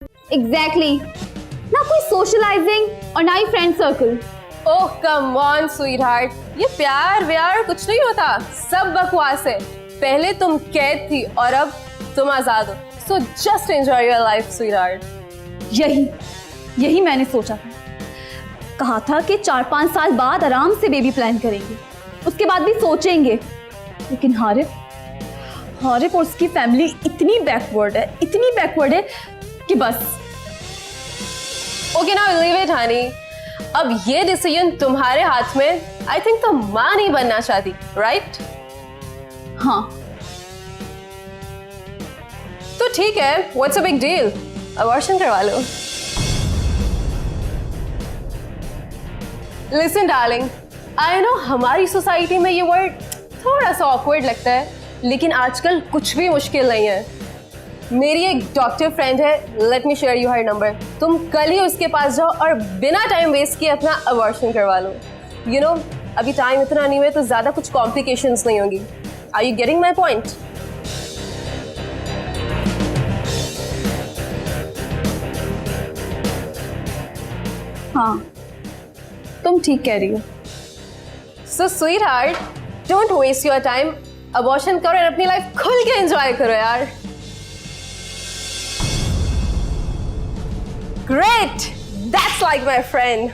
Exactly ना कोई socializing और ना ही friend circle. Oh come on sweetheart, ये प्यार व्यार कुछ नहीं होता, सब बकवास है। पहले तुम कैद थी और अब तुम आजाद हो, so just enjoy your life sweetheart. यही मैंने सोचा था, कहा था कि 4-5 साल बाद आराम से बेबी प्लान करेंगे, उसके बाद भी सोचेंगे। लेकिन हारिफ और उसकी फैमिली इतनी बैकवर्ड है कि बस। Okay now leave it Honey, अब ये डिसीजन तुम्हारे हाथ में। आई थिंक तुम मां नहीं बनना चाहती, राइट? हाँ। तो ठीक है, what's a big deal, abortion करवा लो। लिसन डार्लिंग, आई नो हमारी सोसाइटी में ये वर्ड थोड़ा सा ऑकवर्ड लगता है, लेकिन आजकल कुछ भी मुश्किल नहीं है। मेरी एक डॉक्टर फ्रेंड है, let me share you her number. तुम कल ही उसके पास जाओ और बिना टाइम वेस्ट किए अपना अबॉर्शन करवा लो। यू नो अभी टाइम इतना नहीं है तो ज्यादा कुछ कॉम्प्लिकेशंस नहीं होंगी। Are you getting my point? हाँ, तुम ठीक कह रही हो। So sweetheart, don't waste your time, abortion करो और अपनी लाइफ खुल के एंजॉय करो यार। Great, that's like my friend.